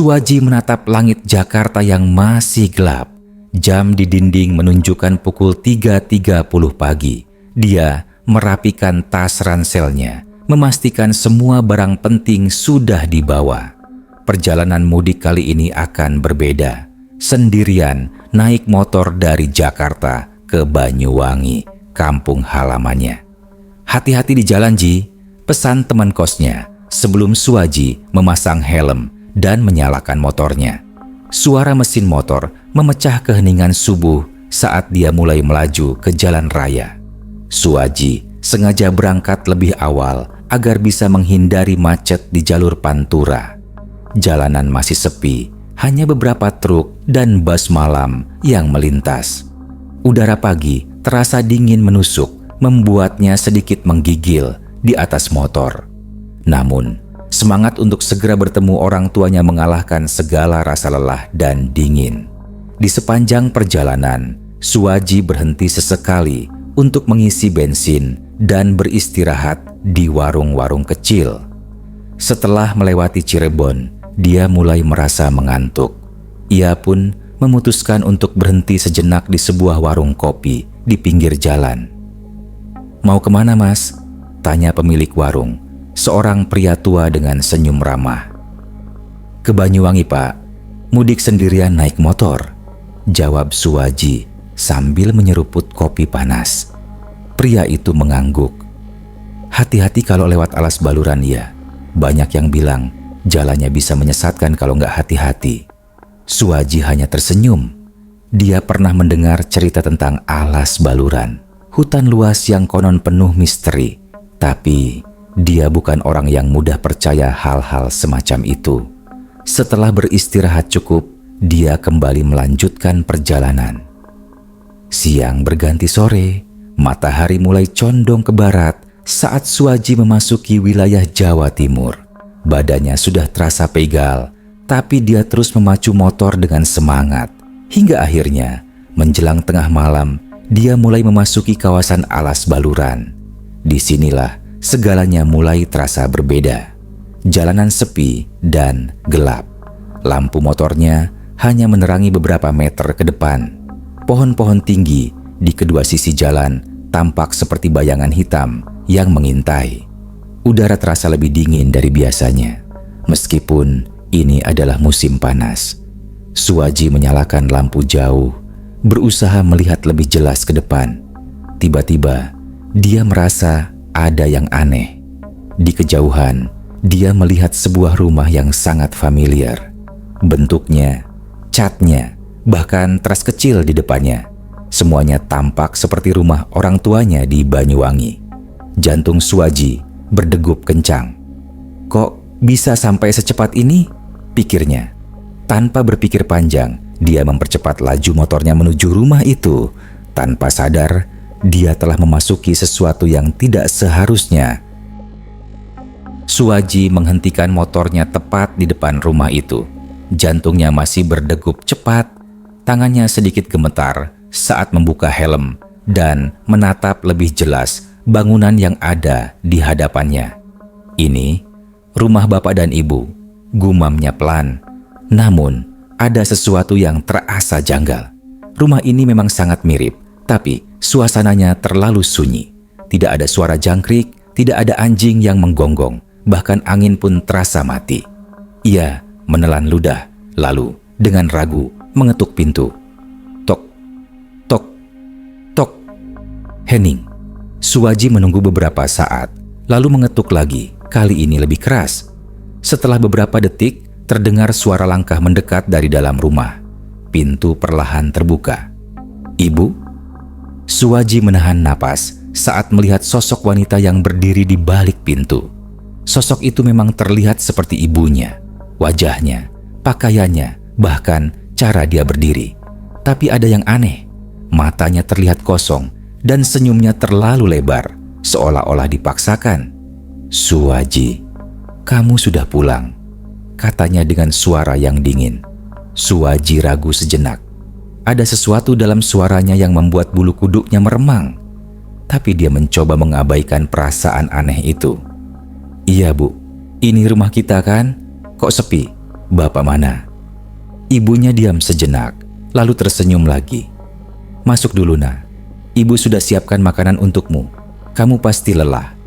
Suwaji menatap langit Jakarta yang masih gelap. Jam di dinding menunjukkan pukul 3.30 pagi. Dia merapikan tas ranselnya, memastikan semua barang penting sudah dibawa. Perjalanan mudik kali ini akan berbeda. Sendirian naik motor dari Jakarta ke Banyuwangi, kampung halamannya. "Hati-hati di jalan, Ji," pesan teman kosnya sebelum Suwaji memasang helm dan menyalakan motornya. Suara mesin motor memecah keheningan subuh saat dia mulai melaju ke jalan raya. Suwaji sengaja berangkat lebih awal agar bisa menghindari macet di jalur Pantura. Jalanan masih sepi, hanya beberapa truk dan bus malam yang melintas. Udara pagi terasa dingin menusuk, membuatnya sedikit menggigil di atas motor. Namun, semangat untuk segera bertemu orang tuanya mengalahkan segala rasa lelah dan dingin. Di sepanjang perjalanan, Suwaji berhenti sesekali untuk mengisi bensin dan beristirahat di warung-warung kecil. Setelah melewati Cirebon, dia mulai merasa mengantuk. Ia pun memutuskan untuk berhenti sejenak di sebuah warung kopi di pinggir jalan. "Mau kemana, Mas?" tanya pemilik warung, seorang pria tua dengan senyum ramah. "Ke Banyuwangi, Pak. Mudik sendirian naik motor," jawab Suwaji sambil menyeruput kopi panas. Pria itu mengangguk. "Hati-hati kalau lewat alas baluran ya. Banyak yang bilang jalannya bisa menyesatkan kalau nggak hati-hati." Suwaji hanya tersenyum. Dia pernah mendengar cerita tentang alas baluran, hutan luas yang konon penuh misteri. Tapi dia bukan orang yang mudah percaya hal-hal semacam itu. Setelah beristirahat cukup, dia kembali melanjutkan perjalanan. Siang berganti sore, matahari mulai condong ke barat saat Suwaji memasuki wilayah Jawa Timur. Badannya sudah terasa pegal, tapi dia terus memacu motor dengan semangat. Hingga akhirnya, menjelang tengah malam, dia mulai memasuki kawasan alas baluran. Disinilah segalanya mulai terasa berbeda. Jalanan sepi dan gelap. Lampu motornya hanya menerangi beberapa meter ke depan. Pohon-pohon tinggi di kedua sisi jalan tampak seperti bayangan hitam yang mengintai. Udara terasa lebih dingin dari biasanya, meskipun ini adalah musim panas. Suwaji menyalakan lampu jauh, berusaha melihat lebih jelas ke depan. Tiba-tiba, dia merasa ada yang aneh. Di kejauhan, dia melihat sebuah rumah yang sangat familiar. Bentuknya, catnya, bahkan teras kecil di depannya. Semuanya tampak seperti rumah orang tuanya di Banyuwangi. Jantung Suwaji berdegup kencang. "Kok bisa sampai secepat ini?" pikirnya. Tanpa berpikir panjang, dia mempercepat laju motornya menuju rumah itu. Tanpa sadar, dia telah memasuki sesuatu yang tidak seharusnya. Suwaji menghentikan motornya tepat di depan rumah itu. Jantungnya masih berdegup cepat. Tangannya sedikit gemetar saat membuka helm dan menatap lebih jelas bangunan yang ada di hadapannya. "Ini rumah bapak dan ibu," gumamnya pelan. Namun, ada sesuatu yang terasa janggal. Rumah ini memang sangat mirip, tapi suasananya terlalu sunyi. Tidak ada suara jangkrik, tidak ada anjing yang menggonggong, bahkan angin pun terasa mati. Ia menelan ludah, lalu dengan ragu mengetuk pintu. Tok, tok, tok. Hening. Suwaji menunggu beberapa saat, lalu mengetuk lagi, kali ini lebih keras. Setelah beberapa detik, terdengar suara langkah mendekat dari dalam rumah. Pintu perlahan terbuka. "Ibu?" Suwaji menahan napas saat melihat sosok wanita yang berdiri di balik pintu. Sosok itu memang terlihat seperti ibunya. Wajahnya, pakaiannya, bahkan cara dia berdiri. Tapi ada yang aneh. Matanya terlihat kosong dan senyumnya terlalu lebar, seolah-olah dipaksakan. "Suwaji, kamu sudah pulang," katanya dengan suara yang dingin. Suwaji ragu sejenak. Ada sesuatu dalam suaranya yang membuat bulu kuduknya meremang. Tapi dia mencoba mengabaikan perasaan aneh itu. "Iya, Bu. Ini rumah kita kan? Kok sepi?" "Bapak mana?" Ibunya diam sejenak, lalu tersenyum lagi. "Masuk dulu, Nak. Ibu sudah siapkan makanan untukmu. Kamu pasti lelah."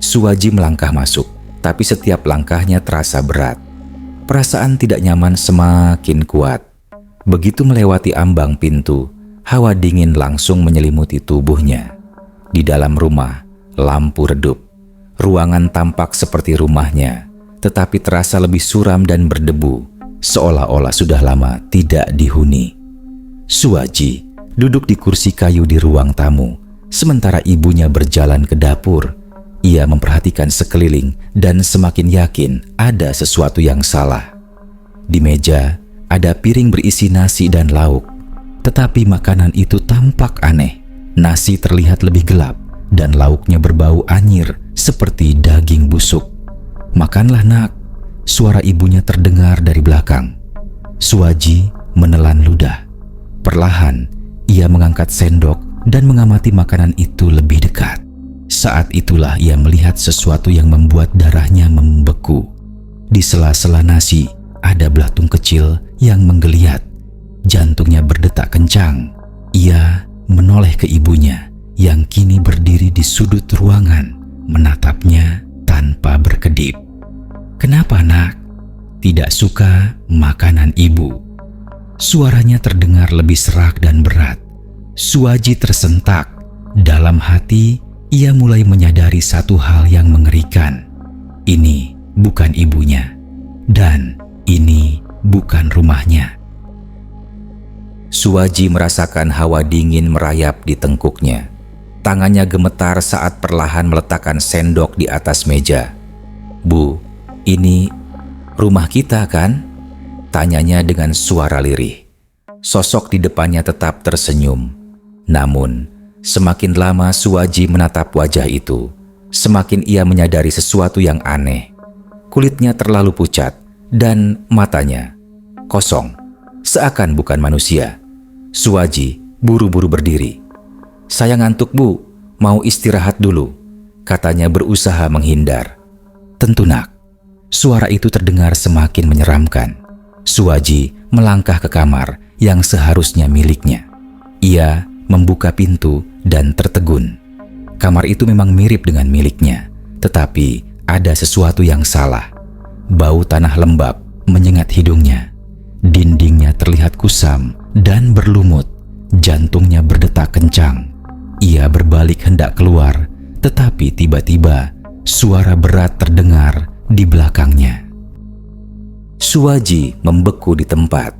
Suwaji melangkah masuk, tapi setiap langkahnya terasa berat. Perasaan tidak nyaman semakin kuat. Begitu melewati ambang pintu, hawa dingin langsung menyelimuti tubuhnya. Di dalam rumah, lampu redup. Ruangan tampak seperti rumahnya, tetapi terasa lebih suram dan berdebu, seolah-olah sudah lama tidak dihuni. Suwaji duduk di kursi kayu di ruang tamu, sementara ibunya berjalan ke dapur. Ia memperhatikan sekeliling dan semakin yakin ada sesuatu yang salah. Di meja ada piring berisi nasi dan lauk, tetapi makanan itu tampak aneh. Nasi terlihat lebih gelap dan lauknya berbau anyir seperti daging busuk. "Makanlah, Nak," suara ibunya terdengar dari belakang. Suwaji menelan ludah. Perlahan, ia mengangkat sendok dan mengamati makanan itu lebih dekat. Saat itulah ia melihat sesuatu yang membuat darahnya membeku. Di sela-sela nasi ada belatung kecil yang menggeliat. Jantungnya berdetak kencang. Ia menoleh ke ibunya yang kini berdiri di sudut ruangan, menatapnya tanpa berkedip. "Kenapa, Nak? Tidak suka makanan ibu?" Suaranya terdengar lebih serak dan berat. Suwaji tersentak. Dalam hati, ia mulai menyadari satu hal yang mengerikan. Ini bukan ibunya, dan ini bukan rumahnya. Suwaji merasakan hawa dingin merayap di tengkuknya. Tangannya gemetar saat perlahan meletakkan sendok di atas meja. "Bu, ini rumah kita kan?" tanyanya dengan suara lirih. Sosok di depannya tetap tersenyum. Namun, semakin lama Suwaji menatap wajah itu, semakin ia menyadari sesuatu yang aneh. Kulitnya terlalu pucat dan matanya kosong, seakan bukan manusia. Suwaji buru-buru berdiri. "Saya ngantuk, Bu. Mau istirahat dulu," katanya berusaha menghindar. "Tentu, Nak." Suara itu terdengar semakin menyeramkan. Suwaji melangkah ke kamar yang seharusnya miliknya. Ia membuka pintu dan tertegun. Kamar itu memang mirip dengan miliknya, tetapi ada sesuatu yang salah. Bau tanah lembab menyengat hidungnya. Dindingnya terlihat kusam dan berlumut. Jantungnya berdetak kencang. Ia berbalik hendak keluar, tetapi tiba-tiba suara berat terdengar di belakangnya. Suwaji membeku di tempat.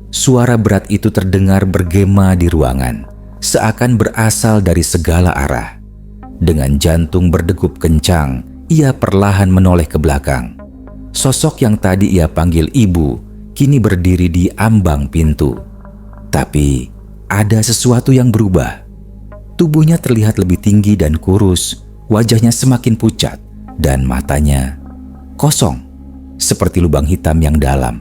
Suara berat itu terdengar bergema di ruangan, seakan berasal dari segala arah. Dengan jantung berdegup kencang, ia perlahan menoleh ke belakang. Sosok yang tadi ia panggil ibu kini berdiri di ambang pintu. Tapi ada sesuatu yang berubah. Tubuhnya terlihat lebih tinggi dan kurus, wajahnya semakin pucat, dan matanya kosong, seperti lubang hitam yang dalam.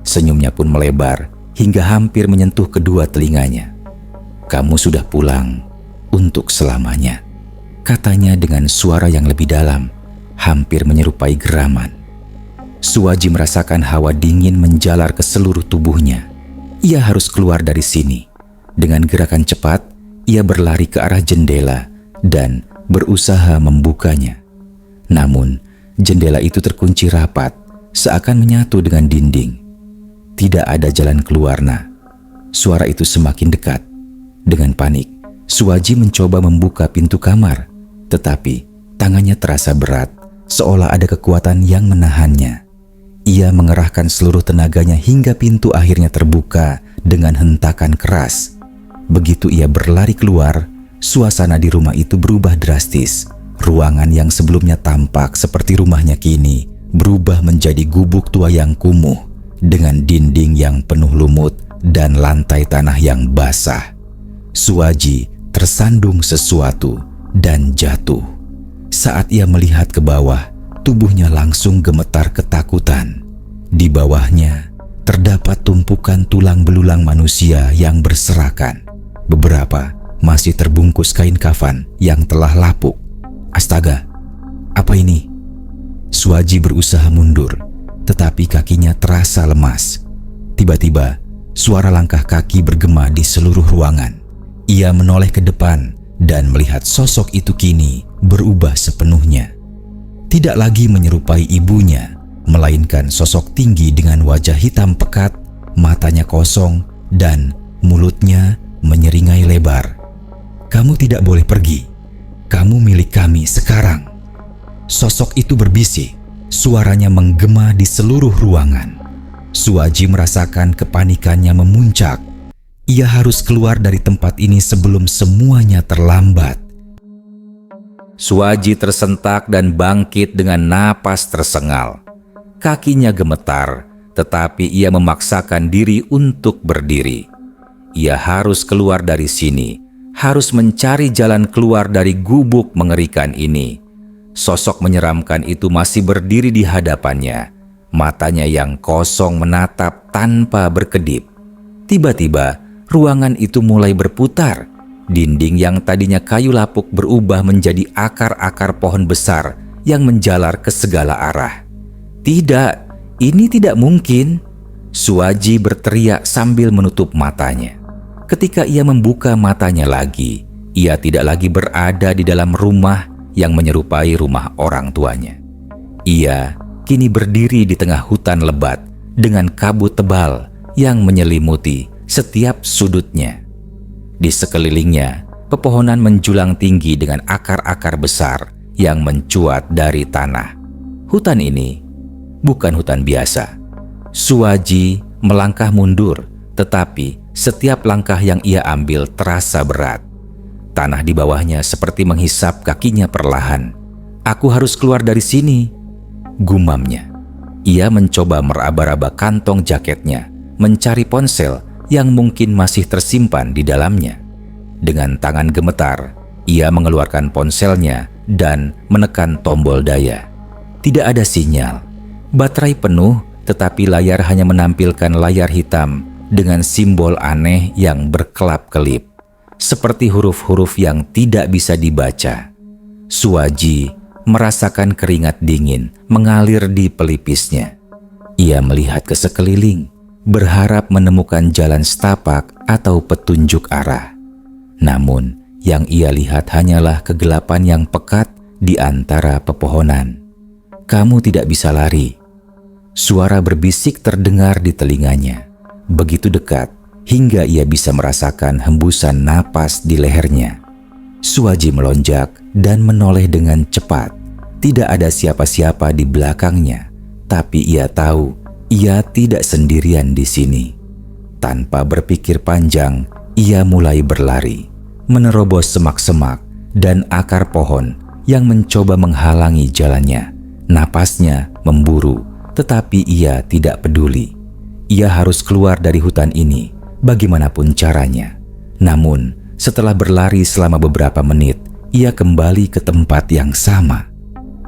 Senyumnya pun melebar hingga hampir menyentuh kedua telinganya. "Kamu sudah pulang untuk selamanya," katanya dengan suara yang lebih dalam, hampir menyerupai geraman. Suwaji merasakan hawa dingin menjalar ke seluruh tubuhnya. Ia harus keluar dari sini. Dengan gerakan cepat, ia berlari ke arah jendela dan berusaha membukanya. Namun, jendela itu terkunci rapat, seakan menyatu dengan dinding. Tidak ada jalan keluar, Nak. Suara itu semakin dekat. Dengan panik, Suwaji mencoba membuka pintu kamar, tetapi tangannya terasa berat, seolah ada kekuatan yang menahannya. Ia mengerahkan seluruh tenaganya hingga pintu akhirnya terbuka dengan hentakan keras. Begitu ia berlari keluar, suasana di rumah itu berubah drastis. Ruangan yang sebelumnya tampak seperti rumahnya kini berubah menjadi gubuk tua yang kumuh dengan dinding yang penuh lumut dan lantai tanah yang basah. Suwaji tersandung sesuatu dan jatuh. Saat ia melihat ke bawah, tubuhnya langsung gemetar ketakutan. Di bawahnya terdapat tumpukan tulang belulang manusia yang berserakan. Beberapa masih terbungkus kain kafan yang telah lapuk. Astaga, apa ini? Suwaji berusaha mundur. tetapi kakinya terasa lemas. Tiba-tiba, suara langkah kaki bergema di seluruh ruangan. Ia menoleh ke depan dan melihat sosok itu kini berubah sepenuhnya. Tidak lagi menyerupai ibunya, melainkan sosok tinggi dengan wajah hitam pekat, matanya kosong, dan mulutnya menyeringai lebar. "Kamu tidak boleh pergi. Kamu milik kami sekarang." Sosok itu berbisik, suaranya menggema di seluruh ruangan. Suwaji merasakan kepanikannya memuncak. Ia harus keluar dari tempat ini sebelum semuanya terlambat. Suwaji tersentak dan bangkit dengan napas tersengal. Kakinya gemetar, tetapi ia memaksakan diri untuk berdiri. Ia harus keluar dari sini, harus mencari jalan keluar dari gubuk mengerikan ini. Sosok menyeramkan itu masih berdiri di hadapannya. Matanya yang kosong menatap tanpa berkedip. Tiba-tiba, ruangan itu mulai berputar. Dinding yang tadinya kayu lapuk berubah menjadi akar-akar pohon besar yang menjalar ke segala arah. "Tidak, ini tidak mungkin!" Suwaji berteriak sambil menutup matanya. Ketika ia membuka matanya lagi, ia tidak lagi berada di dalam rumah yang menyerupai rumah orang tuanya. Ia kini berdiri di tengah hutan lebat dengan kabut tebal yang menyelimuti setiap sudutnya. Di sekelilingnya, pepohonan menjulang tinggi dengan akar-akar besar yang mencuat dari tanah. Hutan ini bukan hutan biasa. Suwaji melangkah mundur, tetapi setiap langkah yang ia ambil terasa berat. Tanah di bawahnya seperti menghisap kakinya perlahan. "Aku harus keluar dari sini," gumamnya. Ia mencoba meraba-raba kantong jaketnya, mencari ponsel yang mungkin masih tersimpan di dalamnya. Dengan tangan gemetar, ia mengeluarkan ponselnya dan menekan tombol daya. Tidak ada sinyal. Baterai penuh, tetapi layar hanya menampilkan layar hitam dengan simbol aneh yang berkelap-kelip, seperti huruf-huruf yang tidak bisa dibaca. Suwaji merasakan keringat dingin mengalir di pelipisnya. Ia melihat ke sekeliling, berharap menemukan jalan setapak atau petunjuk arah. Namun, yang ia lihat hanyalah kegelapan yang pekat di antara pepohonan. "Kamu tidak bisa lari." Suara berbisik terdengar di telinganya, begitu dekat hingga ia bisa merasakan hembusan napas di lehernya. Suwaji melonjak dan menoleh dengan cepat. Tidak ada siapa-siapa di belakangnya, tapi ia tahu ia tidak sendirian di sini. Tanpa berpikir panjang, ia mulai berlari, menerobos semak-semak dan akar pohon yang mencoba menghalangi jalannya. Napasnya memburu, tetapi ia tidak peduli. Ia harus keluar dari hutan ini bagaimanapun caranya. Namun, setelah berlari selama beberapa menit, ia kembali ke tempat yang sama.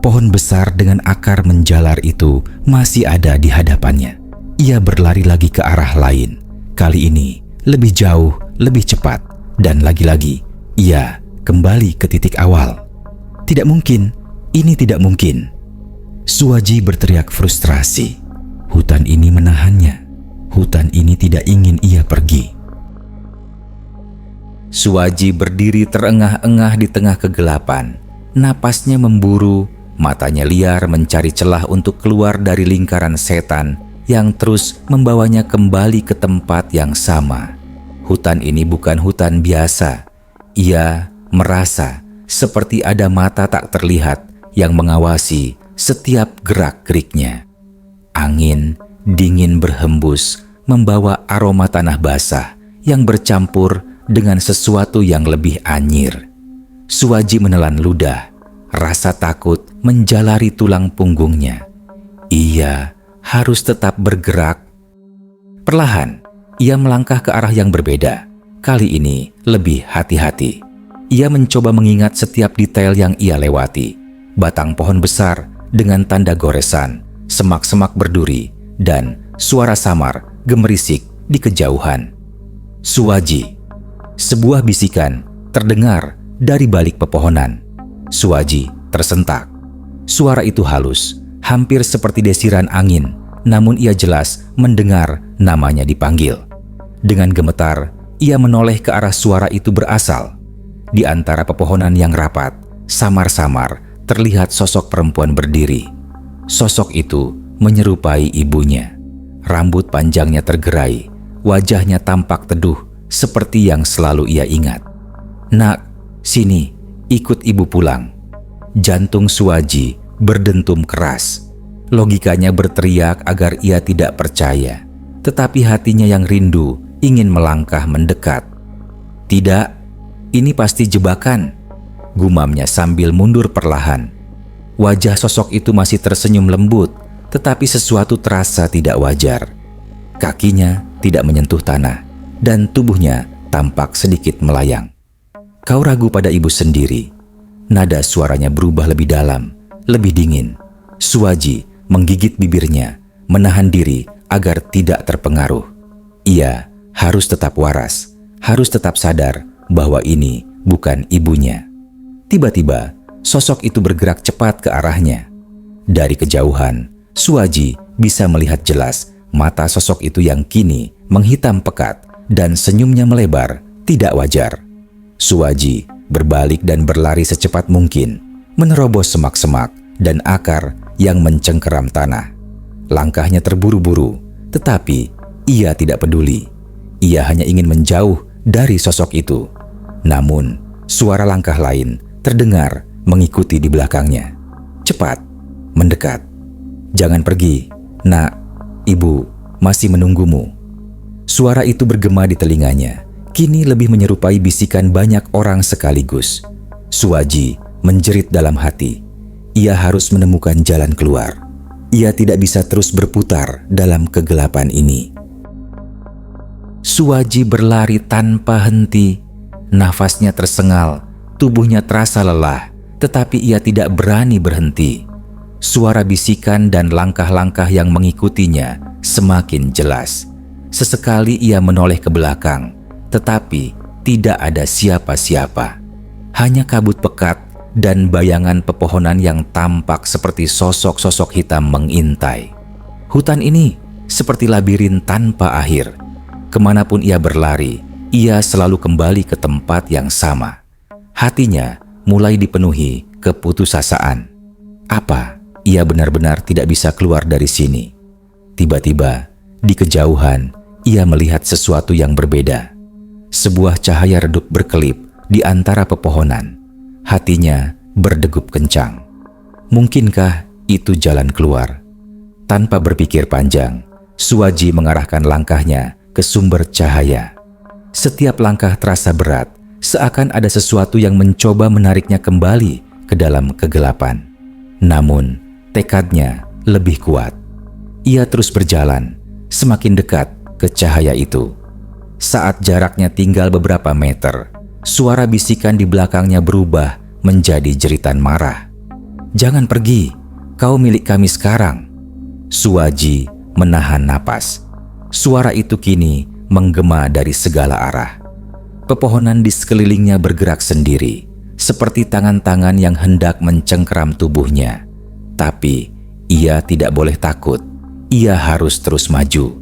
Pohon besar dengan akar menjalar itu masih ada di hadapannya. Ia berlari lagi ke arah lain. Kali ini lebih jauh, lebih cepat, dan lagi-lagi ia kembali ke titik awal. "Tidak mungkin, ini tidak mungkin." Suwaji berteriak frustrasi. Hutan ini menahannya. Hutan ini tidak ingin ia pergi. Suwaji berdiri terengah-engah di tengah kegelapan. Napasnya memburu, matanya liar mencari celah untuk keluar dari lingkaran setan yang terus membawanya kembali ke tempat yang sama. Hutan ini bukan hutan biasa. Ia merasa seperti ada mata tak terlihat yang mengawasi setiap gerak-geriknya. Angin dingin berhembus, membawa aroma tanah basah yang bercampur dengan sesuatu yang lebih anyir. Suwaji menelan ludah, rasa takut menjalari tulang punggungnya. Ia harus tetap bergerak. Perlahan, ia melangkah ke arah yang berbeda. Kali ini lebih hati-hati. Ia mencoba mengingat setiap detail yang ia lewati. Batang pohon besar dengan tanda goresan, semak-semak berduri, dan suara samar gemerisik di kejauhan. "Suwaji!" Sebuah bisikan terdengar dari balik pepohonan. Suwaji tersentak. Suara itu halus, hampir seperti desiran angin, namun ia jelas mendengar namanya dipanggil. Dengan gemetar, ia menoleh ke arah suara itu berasal. Di antara pepohonan yang rapat, samar-samar terlihat sosok perempuan berdiri. Sosok itu menyerupai ibunya. Rambut panjangnya tergerai, wajahnya tampak teduh seperti yang selalu ia ingat. "Nak, sini, ikut ibu pulang." Jantung Suwaji berdentum keras. Logikanya berteriak agar ia tidak percaya, tetapi hatinya yang rindu ingin melangkah mendekat. "Tidak, ini pasti jebakan," gumamnya sambil mundur perlahan. Wajah sosok itu masih tersenyum lembut, tetapi sesuatu terasa tidak wajar. Kakinya tidak menyentuh tanah, dan tubuhnya tampak sedikit melayang. "Kau ragu pada ibu sendiri." Nada suaranya berubah lebih dalam, lebih dingin. Suwaji menggigit bibirnya, menahan diri agar tidak terpengaruh. Ia harus tetap waras, harus tetap sadar bahwa ini bukan ibunya. Tiba-tiba, sosok itu bergerak cepat ke arahnya. Dari kejauhan, Suwaji bisa melihat jelas mata sosok itu yang kini menghitam pekat dan senyumnya melebar, tidak wajar. Suwaji berbalik dan berlari secepat mungkin, menerobos semak-semak dan akar yang mencengkeram tanah. Langkahnya terburu-buru, tetapi ia tidak peduli. Ia hanya ingin menjauh dari sosok itu. Namun, suara langkah lain terdengar mengikuti di belakangnya. Cepat, mendekat. "Jangan pergi, nak, ibu masih menunggumu." Suara itu bergema di telinganya, kini lebih menyerupai bisikan banyak orang sekaligus. Suwaji menjerit dalam hati. Ia harus menemukan jalan keluar. Ia tidak bisa terus berputar dalam kegelapan ini. Suwaji berlari tanpa henti. Nafasnya tersengal, tubuhnya terasa lelah, tetapi ia tidak berani berhenti. Suara bisikan dan langkah-langkah yang mengikutinya semakin jelas. Sesekali ia menoleh ke belakang, tetapi tidak ada siapa-siapa. Hanya kabut pekat dan bayangan pepohonan yang tampak seperti sosok-sosok hitam mengintai. Hutan ini seperti labirin tanpa akhir. Kemanapun ia berlari, ia selalu kembali ke tempat yang sama. Hatinya mulai dipenuhi keputusasaan. Apa ia benar-benar tidak bisa keluar dari sini? Tiba-tiba, di kejauhan, ia melihat sesuatu yang berbeda. Sebuah cahaya redup berkelip di antara pepohonan. Hatinya berdegup kencang. Mungkinkah itu jalan keluar? Tanpa berpikir panjang, Suwaji mengarahkan langkahnya ke sumber cahaya. Setiap langkah terasa berat, seakan ada sesuatu yang mencoba menariknya kembali ke dalam kegelapan. Namun, tekadnya lebih kuat. Ia terus berjalan, semakin dekat ke cahaya itu. Saat jaraknya tinggal beberapa meter, suara bisikan di belakangnya berubah menjadi jeritan marah. "Jangan pergi, kau milik kami sekarang." Suwaji menahan napas. Suara itu kini menggema dari segala arah. Pepohonan di sekelilingnya bergerak sendiri, seperti tangan-tangan yang hendak mencengkeram tubuhnya. Tapi ia tidak boleh takut, ia harus terus maju.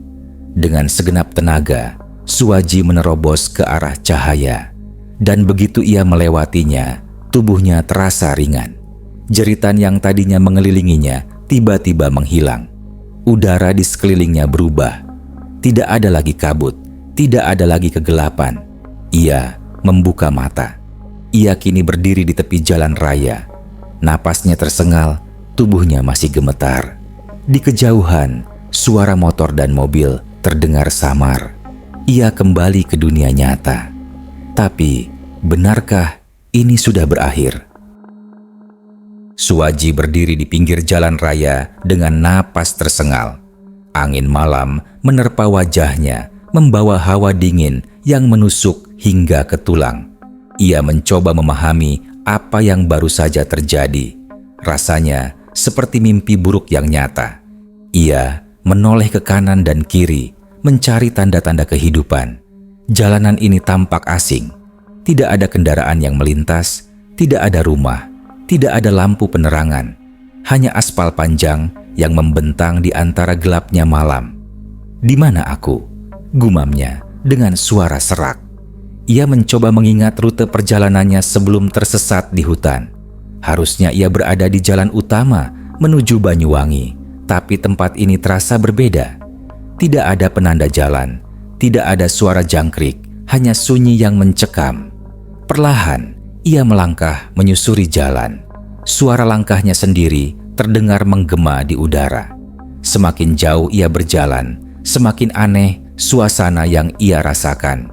Dengan segenap tenaga, Suwaji menerobos ke arah cahaya. Dan begitu ia melewatinya, tubuhnya terasa ringan. Jeritan yang tadinya mengelilinginya tiba-tiba menghilang. Udara di sekelilingnya berubah. Tidak ada lagi kabut, tidak ada lagi kegelapan. Ia membuka mata. Ia kini berdiri di tepi jalan raya. Napasnya tersengal, tubuhnya masih gemetar. Di kejauhan, suara motor dan mobil terdengar samar. Ia kembali ke dunia nyata. Tapi, benarkah ini sudah berakhir? Suwaji berdiri di pinggir jalan raya dengan napas tersengal. Angin malam menerpa wajahnya, membawa hawa dingin yang menusuk hingga ke tulang. Ia mencoba memahami apa yang baru saja terjadi. Rasanya seperti mimpi buruk yang nyata. Ia menoleh ke kanan dan kiri, mencari tanda-tanda kehidupan. Jalanan ini tampak asing. Tidak ada kendaraan yang melintas, tidak ada rumah, tidak ada lampu penerangan. Hanya aspal panjang yang membentang di antara gelapnya malam. "Di mana aku?" gumamnya dengan suara serak. Ia mencoba mengingat rute perjalanannya sebelum tersesat di hutan. Harusnya ia berada di jalan utama menuju Banyuwangi, tapi tempat ini terasa berbeda. Tidak ada penanda jalan, tidak ada suara jangkrik, hanya sunyi yang mencekam. Perlahan, ia melangkah menyusuri jalan. Suara langkahnya sendiri terdengar menggema di udara. Semakin jauh ia berjalan, semakin aneh suasana yang ia rasakan.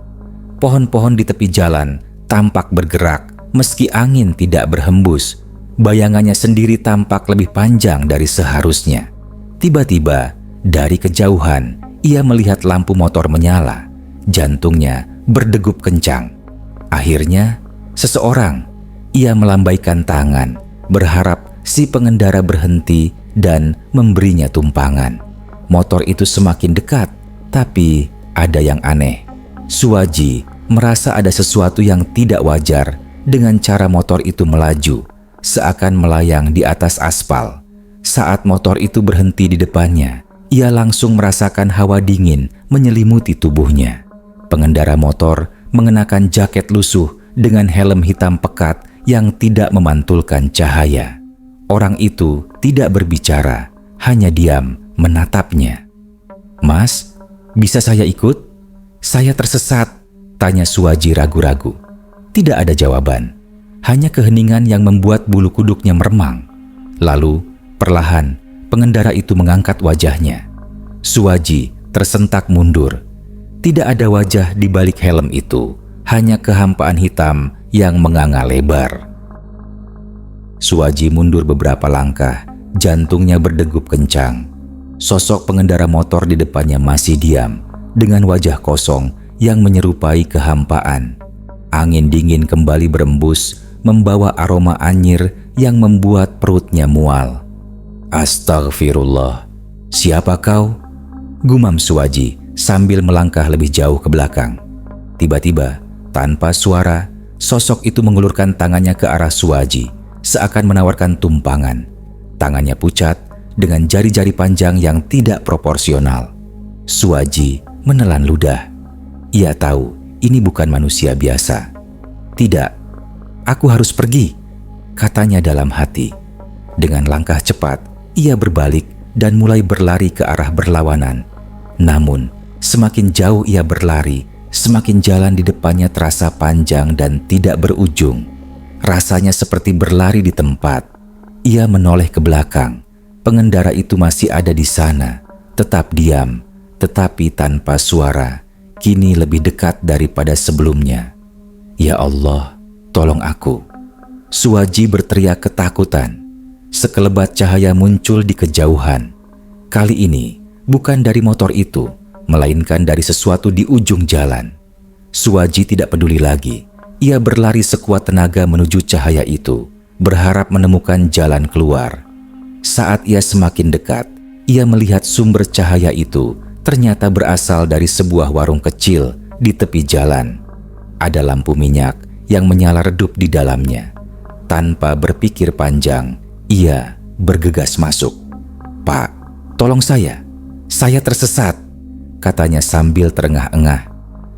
Pohon-pohon di tepi jalan tampak bergerak meski angin tidak berhembus. Bayangannya sendiri tampak lebih panjang dari seharusnya. Tiba-tiba, dari kejauhan, ia melihat lampu motor menyala. Jantungnya berdegup kencang. Akhirnya, seseorang, ia melambaikan tangan, berharap si pengendara berhenti dan memberinya tumpangan. Motor itu semakin dekat, tapi ada yang aneh. Suwaji merasa ada sesuatu yang tidak wajar dengan cara motor itu melaju, seakan melayang di atas aspal. Saat motor itu berhenti di depannya, ia langsung merasakan hawa dingin menyelimuti tubuhnya. Pengendara motor mengenakan jaket lusuh dengan helm hitam pekat yang tidak memantulkan cahaya. Orang itu tidak berbicara, hanya diam menatapnya. "Mas, bisa saya ikut? Saya tersesat," tanya Suwaji ragu-ragu. Tidak ada jawaban, hanya keheningan yang membuat bulu kuduknya meremang. Lalu, perlahan, pengendara itu mengangkat wajahnya. Suwaji tersentak mundur. Tidak ada wajah di balik helm itu, hanya kehampaan hitam yang menganga lebar. Suwaji mundur beberapa langkah, jantungnya berdegup kencang. Sosok pengendara motor di depannya masih diam, dengan wajah kosong yang menyerupai kehampaan. Angin dingin kembali berembus, membawa aroma anyir yang membuat perutnya mual. "Astagfirullah, siapa kau?" gumam Suwaji sambil melangkah lebih jauh ke belakang. Tiba-tiba, tanpa suara, sosok itu mengulurkan tangannya ke arah Suwaji, seakan menawarkan tumpangan. Tangannya pucat dengan jari-jari panjang yang tidak proporsional. Suwaji menelan ludah. Ia tahu ini bukan manusia biasa. "Tidak, aku harus pergi," katanya dalam hati. Dengan langkah cepat, ia berbalik dan mulai berlari ke arah berlawanan. Namun, semakin jauh ia berlari, semakin jalan di depannya terasa panjang dan tidak berujung. Rasanya seperti berlari di tempat. Ia menoleh ke belakang. Pengendara itu masih ada di sana, tetap diam, tetapi tanpa suara. Kini lebih dekat daripada sebelumnya. "Ya Allah, tolong aku." Suwaji berteriak ketakutan. Sekelebat cahaya muncul di kejauhan. Kali ini bukan dari motor itu, melainkan dari sesuatu di ujung jalan. Suwaji tidak peduli lagi. Ia berlari sekuat tenaga menuju cahaya itu, berharap menemukan jalan keluar. Saat ia semakin dekat, ia melihat sumber cahaya itu ternyata berasal dari sebuah warung kecil di tepi jalan. Ada lampu minyak yang menyala redup di dalamnya. Tanpa berpikir panjang, ia bergegas masuk. "Pak, tolong saya tersesat," katanya sambil terengah-engah.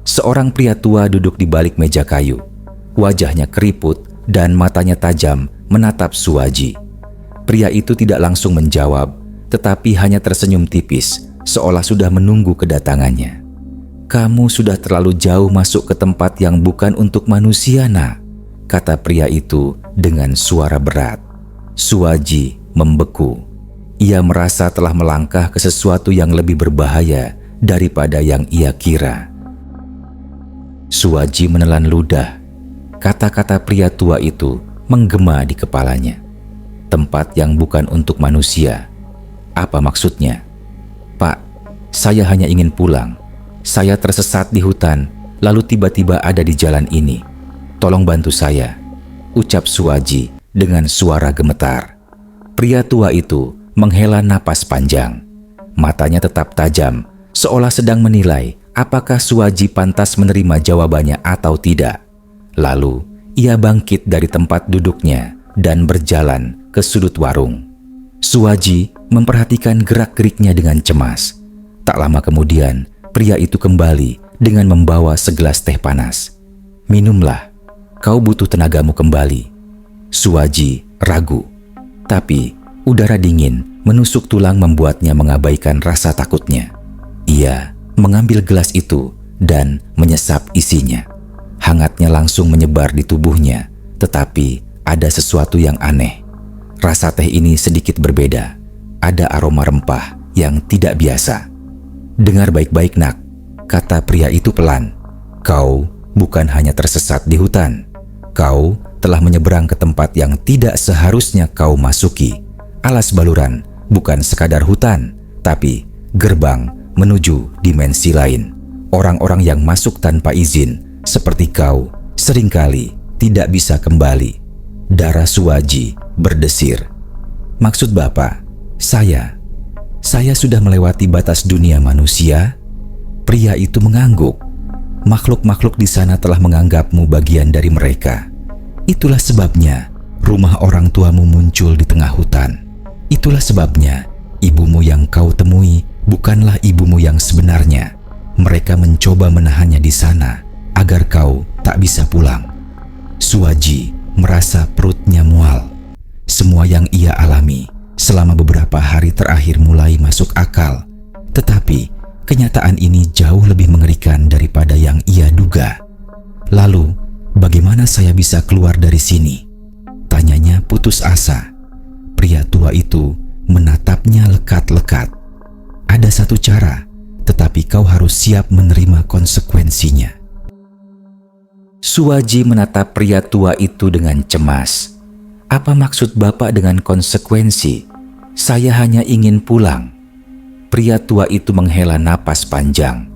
Seorang pria tua duduk di balik meja kayu. Wajahnya keriput dan matanya tajam menatap Suwaji. Pria itu tidak langsung menjawab, tetapi hanya tersenyum tipis, seolah sudah menunggu kedatangannya. "Kamu sudah terlalu jauh masuk ke tempat yang bukan untuk manusia, Nak," kata pria itu dengan suara berat. Suwaji membeku. Ia merasa telah melangkah ke sesuatu yang lebih berbahaya daripada yang ia kira. Suwaji menelan ludah. Kata-kata pria tua itu menggema di kepalanya. Tempat yang bukan untuk manusia. Apa maksudnya? "Pak, saya hanya ingin pulang. Saya tersesat di hutan, lalu tiba-tiba ada di jalan ini. Tolong bantu saya," ucap Suwaji dengan suara gemetar. Pria tua itu menghela napas panjang. Matanya tetap tajam, seolah sedang menilai apakah Suwaji pantas menerima jawabannya atau tidak. Lalu, ia bangkit dari tempat duduknya dan berjalan ke sudut warung. Suwaji memperhatikan gerak-geriknya dengan cemas. Tak lama kemudian, pria itu kembali dengan membawa segelas teh panas. "Minumlah, kau butuh tenagamu kembali." Suwaji ragu, tapi udara dingin menusuk tulang membuatnya mengabaikan rasa takutnya. Ia mengambil gelas itu dan menyesap isinya. Hangatnya langsung menyebar di tubuhnya, tetapi ada sesuatu yang aneh. Rasa teh ini sedikit berbeda. Ada aroma rempah yang tidak biasa. "Dengar baik-baik, nak," kata pria itu pelan. "Kau bukan hanya tersesat di hutan. Kau telah menyeberang ke tempat yang tidak seharusnya kau masuki. Alas Baluran bukan sekadar hutan, tapi gerbang menuju dimensi lain. Orang-orang yang masuk tanpa izin, seperti kau, seringkali tidak bisa kembali." Darah Suwaji berdesir. "Maksud Bapak, saya sudah melewati batas dunia manusia?" Pria itu mengangguk. "Makhluk-makhluk di sana telah menganggapmu bagian dari mereka. Itulah sebabnya rumah orang tuamu muncul di tengah hutan. Itulah sebabnya ibumu yang kau temui bukanlah ibumu yang sebenarnya. Mereka mencoba menahannya di sana agar kau tak bisa pulang." Suwaji merasa perutnya mual. Semua yang ia alami selama beberapa hari terakhir mulai masuk akal. Tetapi kenyataan ini jauh lebih mengerikan daripada yang ia duga. "Lalu, bagaimana saya bisa keluar dari sini?" tanyanya putus asa. Pria tua itu menatapnya lekat-lekat. "Ada satu cara, tetapi kau harus siap menerima konsekuensinya." Suwaji menatap pria tua itu dengan cemas. "Apa maksud Bapak dengan konsekuensi? Saya hanya ingin pulang." Pria tua itu menghela napas panjang.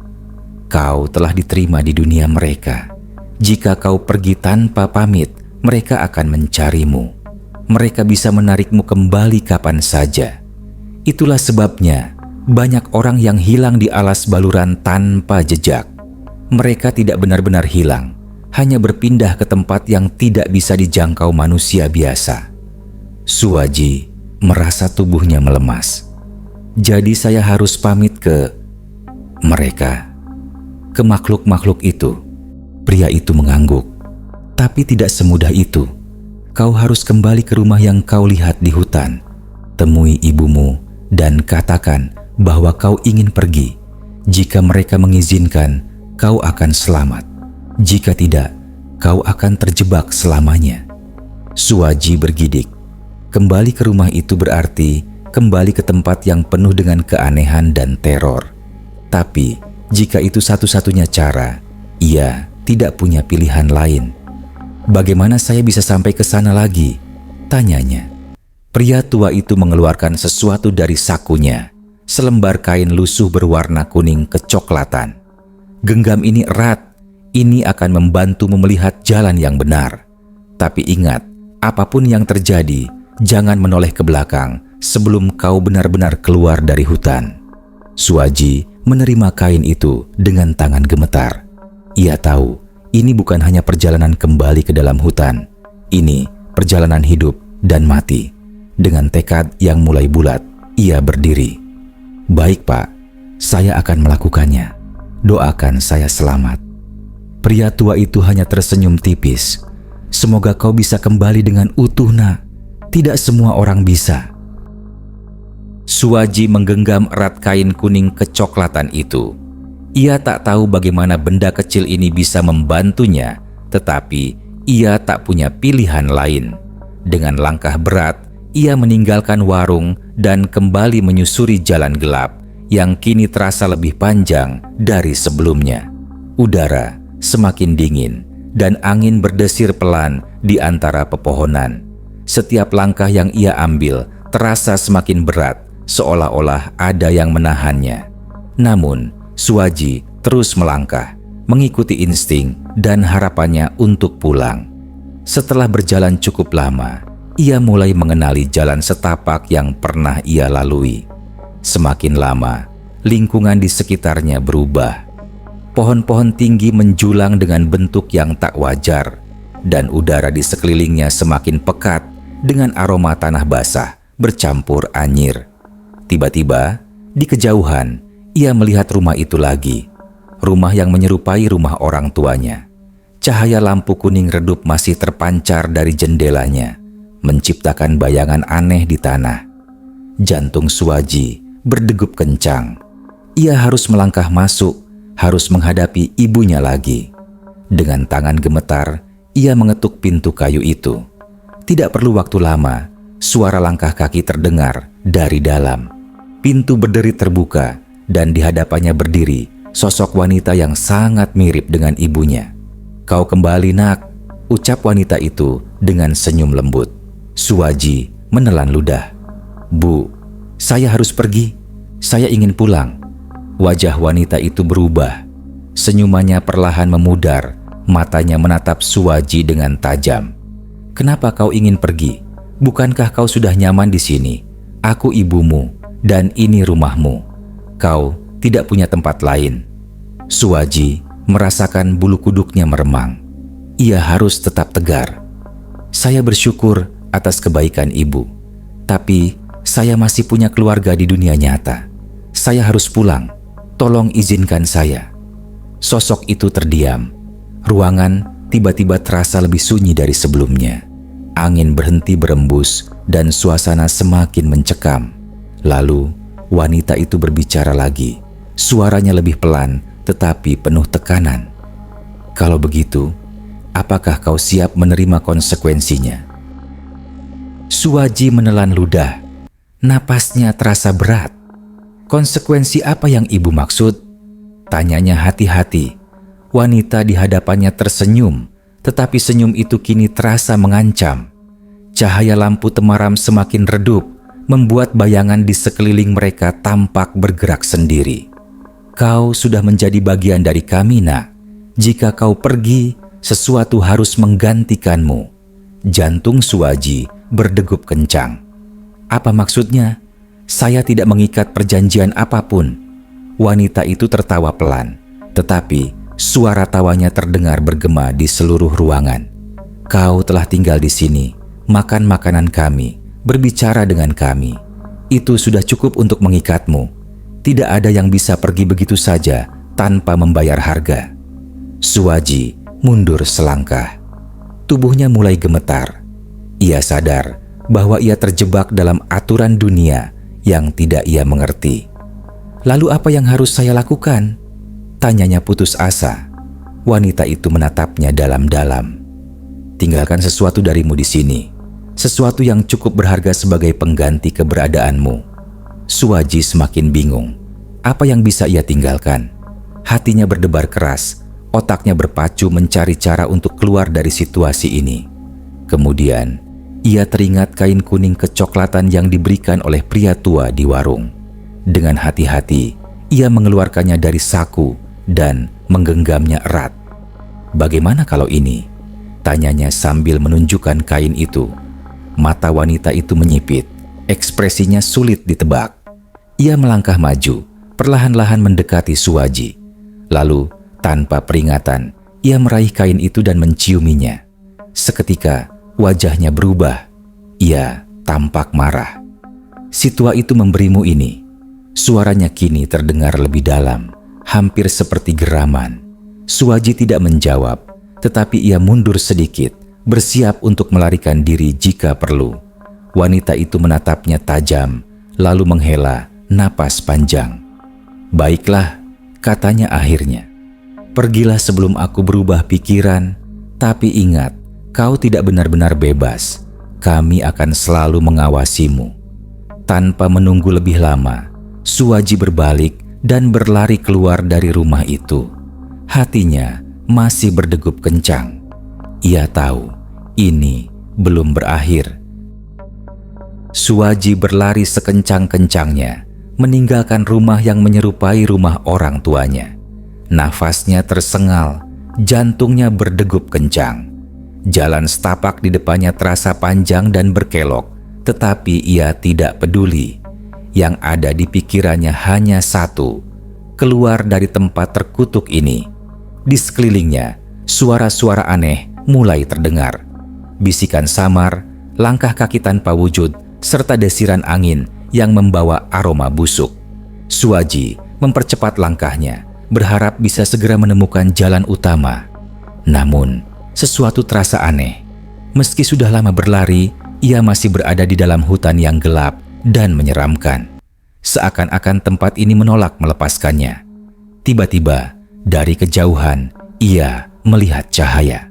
"Kau telah diterima di dunia mereka. Jika kau pergi tanpa pamit, mereka akan mencarimu. Mereka bisa menarikmu kembali kapan saja. Itulah sebabnya banyak orang yang hilang di alas Baluran tanpa jejak. Mereka tidak benar-benar hilang, hanya berpindah ke tempat yang tidak bisa dijangkau manusia biasa." Suwaji merasa tubuhnya melemas. "Jadi saya harus pamit ke mereka, ke makhluk-makhluk itu?" Pria itu mengangguk. "Tapi tidak semudah itu. Kau harus kembali ke rumah yang kau lihat di hutan. Temui ibumu dan katakan bahwa kau ingin pergi. Jika mereka mengizinkan, kau akan selamat. Jika tidak, kau akan terjebak selamanya." Suwaji bergidik. Kembali ke rumah itu berarti kembali ke tempat yang penuh dengan keanehan dan teror. Tapi jika itu satu-satunya cara, ia tidak punya pilihan lain. "Bagaimana saya bisa sampai ke sana lagi?" tanyanya. Pria tua itu mengeluarkan sesuatu dari sakunya, selembar kain lusuh berwarna kuning kecoklatan. "Genggam ini erat. Ini akan membantumu melihat jalan yang benar. Tapi ingat, apapun yang terjadi, jangan menoleh ke belakang sebelum kau benar-benar keluar dari hutan." Suwaji menerima kain itu dengan tangan gemetar. Ia tahu ini bukan hanya perjalanan kembali ke dalam hutan. Ini perjalanan hidup dan mati. Dengan tekad yang mulai bulat, ia berdiri. "Baik, Pak, saya akan melakukannya. Doakan saya selamat." Pria tua itu hanya tersenyum tipis. "Semoga kau bisa kembali dengan utuh, nak. Tidak semua orang bisa." Suwaji menggenggam erat kain kuning kecoklatan itu. Ia tak tahu bagaimana benda kecil ini bisa membantunya, tetapi ia tak punya pilihan lain. Dengan langkah berat, ia meninggalkan warung dan kembali menyusuri jalan gelap yang kini terasa lebih panjang dari sebelumnya. Udara semakin dingin dan angin berdesir pelan di antara pepohonan. Setiap langkah yang ia ambil terasa semakin berat, seolah-olah ada yang menahannya. Namun, Suwaji terus melangkah, mengikuti insting dan harapannya untuk pulang. Setelah berjalan cukup lama, ia mulai mengenali jalan setapak yang pernah ia lalui. Semakin lama, lingkungan di sekitarnya berubah. Pohon-pohon tinggi menjulang dengan bentuk yang tak wajar, dan udara di sekelilingnya semakin pekat dengan aroma tanah basah bercampur anyir. Tiba-tiba, di kejauhan, ia melihat rumah itu lagi. Rumah yang menyerupai rumah orang tuanya. Cahaya lampu kuning redup masih terpancar dari jendelanya, menciptakan bayangan aneh di tanah. Jantung Suwaji berdegup kencang. Ia harus melangkah masuk, harus menghadapi ibunya lagi. Dengan tangan gemetar, ia mengetuk pintu kayu itu. Tidak perlu waktu lama, suara langkah kaki terdengar dari dalam. Pintu berderi terbuka dan di hadapannya berdiri sosok wanita yang sangat mirip dengan ibunya. "Kau kembali, Nak," ucap wanita itu dengan senyum lembut. Suwaji menelan ludah. "Bu, saya harus pergi. Saya ingin pulang." Wajah wanita itu berubah. Senyumannya perlahan memudar, matanya menatap Suwaji dengan tajam. "Kenapa kau ingin pergi? Bukankah kau sudah nyaman di sini? Aku ibumu dan ini rumahmu. Kau tidak punya tempat lain." Suwaji merasakan bulu kuduknya meremang. Ia harus tetap tegar. "Saya bersyukur atas kebaikan ibu. Tapi saya masih punya keluarga di dunia nyata. Saya harus pulang. Tolong izinkan saya." Sosok itu terdiam. Ruangan tiba-tiba terasa lebih sunyi dari sebelumnya. Angin berhenti berembus dan suasana semakin mencekam. Lalu wanita itu berbicara lagi. Suaranya lebih pelan tetapi penuh tekanan. "Kalau begitu, apakah kau siap menerima konsekuensinya?" Suwaji menelan ludah. Napasnya terasa berat. "Konsekuensi apa yang ibu maksud?" tanyanya hati-hati. Wanita di hadapannya tersenyum, tetapi senyum itu kini terasa mengancam. Cahaya lampu temaram semakin redup, membuat bayangan di sekeliling mereka tampak bergerak sendiri. "Kau sudah menjadi bagian dari kami, Nak. Jika kau pergi, sesuatu harus menggantikanmu." Jantung Suwaji berdegup kencang. "Apa maksudnya? Saya tidak mengikat perjanjian apapun." Wanita itu tertawa pelan, tetapi suara tawanya terdengar bergema di seluruh ruangan. "Kau telah tinggal di sini, makan makanan kami, berbicara dengan kami. Itu sudah cukup untuk mengikatmu. Tidak ada yang bisa pergi begitu saja tanpa membayar harga." Suwaji mundur selangkah. Tubuhnya mulai gemetar. Ia sadar bahwa ia terjebak dalam aturan dunia yang tidak ia mengerti. "Lalu apa yang harus saya lakukan?" tanyanya putus asa. Wanita itu menatapnya dalam-dalam. "Tinggalkan sesuatu darimu di sini. Sesuatu yang cukup berharga sebagai pengganti keberadaanmu." Suwaji semakin bingung. Apa yang bisa ia tinggalkan? Hatinya berdebar keras. Otaknya berpacu mencari cara untuk keluar dari situasi ini. Kemudian, ia teringat kain kuning kecoklatan yang diberikan oleh pria tua di warung. Dengan hati-hati, ia mengeluarkannya dari saku dan menggenggamnya erat. "Bagaimana kalau ini?" tanyanya sambil menunjukkan kain itu. Mata wanita itu menyipit, ekspresinya sulit ditebak. Ia melangkah maju, perlahan-lahan mendekati Suwaji. Lalu, tanpa peringatan, ia meraih kain itu dan menciuminya. Seketika, wajahnya berubah. Ia tampak marah. "Si tua itu memberimu ini?" Suaranya kini terdengar lebih dalam, hampir seperti geraman. Suwaji tidak menjawab, tetapi ia mundur sedikit, bersiap untuk melarikan diri jika perlu. Wanita itu menatapnya tajam, lalu menghela napas panjang. "Baiklah," katanya akhirnya. "Pergilah sebelum aku berubah pikiran, tapi ingat, kau tidak benar-benar bebas. Kami akan selalu mengawasimu." Tanpa menunggu lebih lama, Suwaji berbalik dan berlari keluar dari rumah itu. Hatinya masih berdegup kencang. Ia tahu ini belum berakhir. Suwaji berlari sekencang-kencangnya, meninggalkan rumah yang menyerupai rumah orang tuanya. Nafasnya tersengal, jantungnya berdegup kencang. Jalan setapak di depannya terasa panjang dan berkelok, tetapi ia tidak peduli. Yang ada di pikirannya hanya satu, keluar dari tempat terkutuk ini. Di sekelilingnya, suara-suara aneh mulai terdengar. Bisikan samar, langkah kaki tanpa wujud, serta desiran angin yang membawa aroma busuk. Suwaji mempercepat langkahnya, berharap bisa segera menemukan jalan utama. Namun, sesuatu terasa aneh. Meski sudah lama berlari, ia masih berada di dalam hutan yang gelap dan menyeramkan. Seakan-akan tempat ini menolak melepaskannya. Tiba-tiba, dari kejauhan, ia melihat cahaya.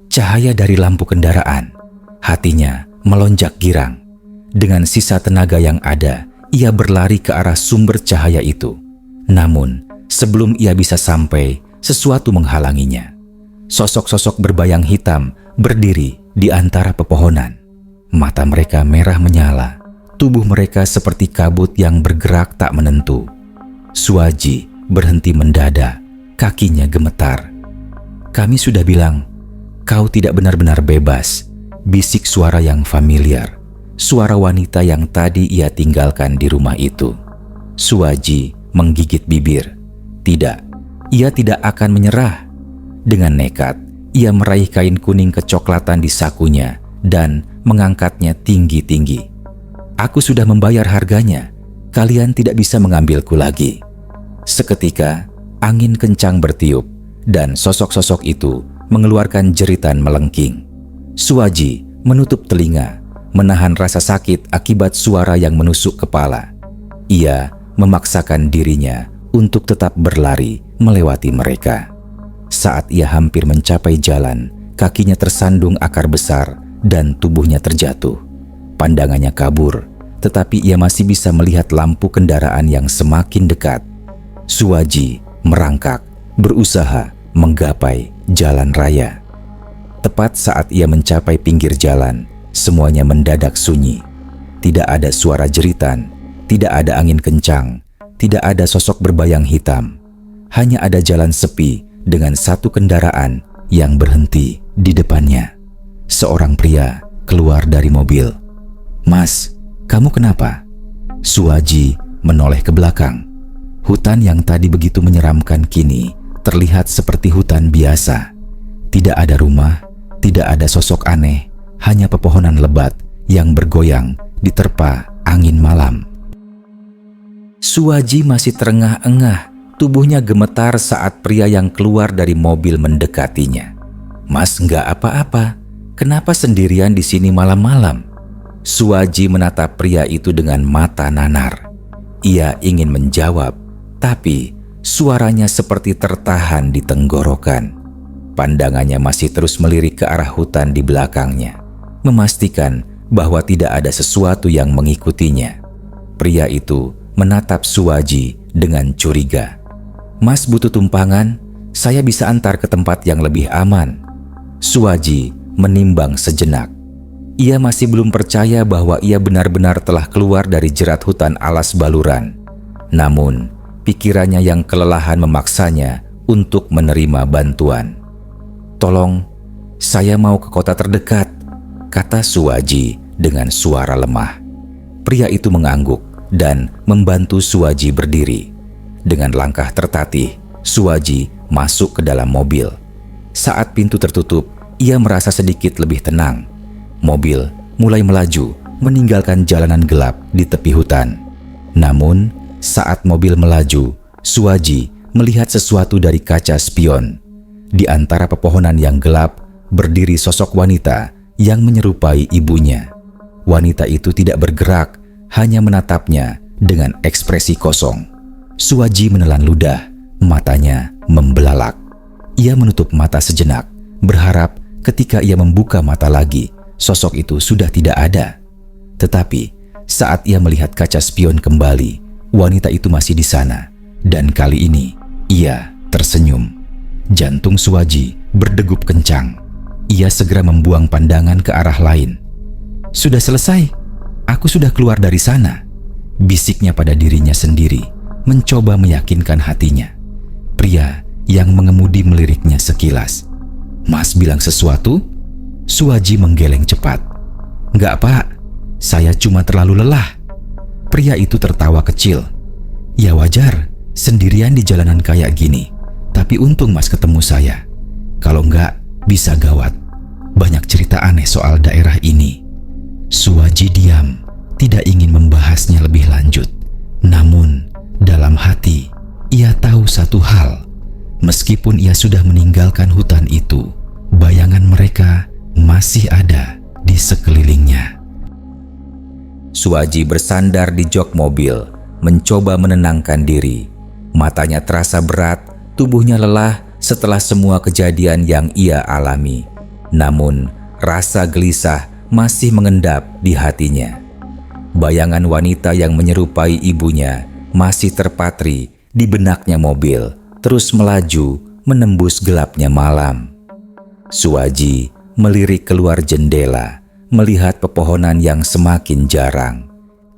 Cahaya dari lampu kendaraan. Hatinya melonjak girang. Dengan sisa tenaga yang ada, ia berlari ke arah sumber cahaya itu. Namun, sebelum ia bisa sampai, sesuatu menghalanginya. Sosok-sosok berbayang hitam berdiri di antara pepohonan. Mata mereka merah menyala. Tubuh mereka seperti kabut yang bergerak tak menentu. Suwaji berhenti mendadak, kakinya gemetar. "Kami sudah bilang, kau tidak benar-benar bebas," bisik suara yang familiar. Suara wanita yang tadi ia tinggalkan di rumah itu. Suwaji menggigit bibir. Tidak, ia tidak akan menyerah. Dengan nekat, ia meraih kain kuning kecoklatan di sakunya dan mengangkatnya tinggi-tinggi. "Aku sudah membayar harganya. Kalian tidak bisa mengambilku lagi." Seketika, angin kencang bertiup dan sosok-sosok itu mengeluarkan jeritan melengking. Suwaji menutup telinga, menahan rasa sakit akibat suara yang menusuk kepala. Ia memaksakan dirinya untuk tetap berlari melewati mereka. Saat ia hampir mencapai jalan, kakinya tersandung akar besar dan tubuhnya terjatuh. Pandangannya kabur, tetapi ia masih bisa melihat lampu kendaraan yang semakin dekat. Suwaji merangkak, berusaha menggapai jalan raya. Tepat saat ia mencapai pinggir jalan, semuanya mendadak sunyi. Tidak ada suara jeritan, tidak ada angin kencang, tidak ada sosok berbayang hitam. Hanya ada jalan sepi dengan satu kendaraan yang berhenti di depannya. Seorang pria keluar dari mobil. "Mas, kamu kenapa?" Suwaji menoleh ke belakang. Hutan yang tadi begitu menyeramkan kini terlihat seperti hutan biasa. Tidak ada rumah, tidak ada sosok aneh, hanya pepohonan lebat yang bergoyang diterpa angin malam. Suwaji masih terengah-engah, tubuhnya gemetar saat pria yang keluar dari mobil mendekatinya. "Mas, nggak apa-apa. Kenapa sendirian di sini malam-malam?" Suwaji menatap pria itu dengan mata nanar. Ia ingin menjawab, tapi suaranya seperti tertahan di tenggorokan. Pandangannya masih terus melirik ke arah hutan di belakangnya, memastikan bahwa tidak ada sesuatu yang mengikutinya. Pria itu menatap Suwaji dengan curiga. "Mas butuh tumpangan? Saya bisa antar ke tempat yang lebih aman." Suwaji menimbang sejenak. Ia masih belum percaya bahwa ia benar-benar telah keluar dari jerat hutan alas baluran. Namun, pikirannya yang kelelahan memaksanya untuk menerima bantuan. "Tolong, saya mau ke kota terdekat," kata Suwaji dengan suara lemah. Pria itu mengangguk dan membantu Suwaji berdiri. Dengan langkah tertatih, Suwaji masuk ke dalam mobil. Saat pintu tertutup, ia merasa sedikit lebih tenang. Mobil mulai melaju, meninggalkan jalanan gelap di tepi hutan. Namun, saat mobil melaju, Suwaji melihat sesuatu dari kaca spion. Di antara pepohonan yang gelap, berdiri sosok wanita yang menyerupai ibunya. Wanita itu tidak bergerak, hanya menatapnya dengan ekspresi kosong. Suwaji menelan ludah, matanya membelalak. Ia menutup mata sejenak, berharap ketika ia membuka mata lagi, sosok itu sudah tidak ada. Tetapi saat ia melihat kaca spion kembali, wanita itu masih di sana, dan kali ini ia tersenyum. Jantung Suwaji berdegup kencang. Ia segera membuang pandangan ke arah lain. "Sudah selesai, aku sudah keluar dari sana," bisiknya pada dirinya sendiri, mencoba meyakinkan hatinya. Pria yang mengemudi meliriknya sekilas. "Mas bilang sesuatu?" Suwaji menggeleng cepat. "Enggak, Pak. Saya cuma terlalu lelah." Pria itu tertawa kecil. "Ya wajar, sendirian di jalanan kayak gini. Tapi untung Mas ketemu saya. Kalau enggak, bisa gawat. Banyak cerita aneh soal daerah ini." Suwaji diam, tidak ingin membahasnya lebih lanjut. Namun, dalam hati, ia tahu satu hal. Meskipun ia sudah meninggalkan hutan itu, bayangan mereka masih ada di sekelilingnya. Suwaji bersandar di jok mobil, mencoba menenangkan diri. Matanya terasa berat, tubuhnya lelah setelah semua kejadian yang ia alami. Namun, rasa gelisah masih mengendap di hatinya. Bayangan wanita yang menyerupai ibunya masih terpatri di benaknya mobil, terus melaju menembus gelapnya malam. Suwaji melirik keluar jendela, melihat pepohonan yang semakin jarang.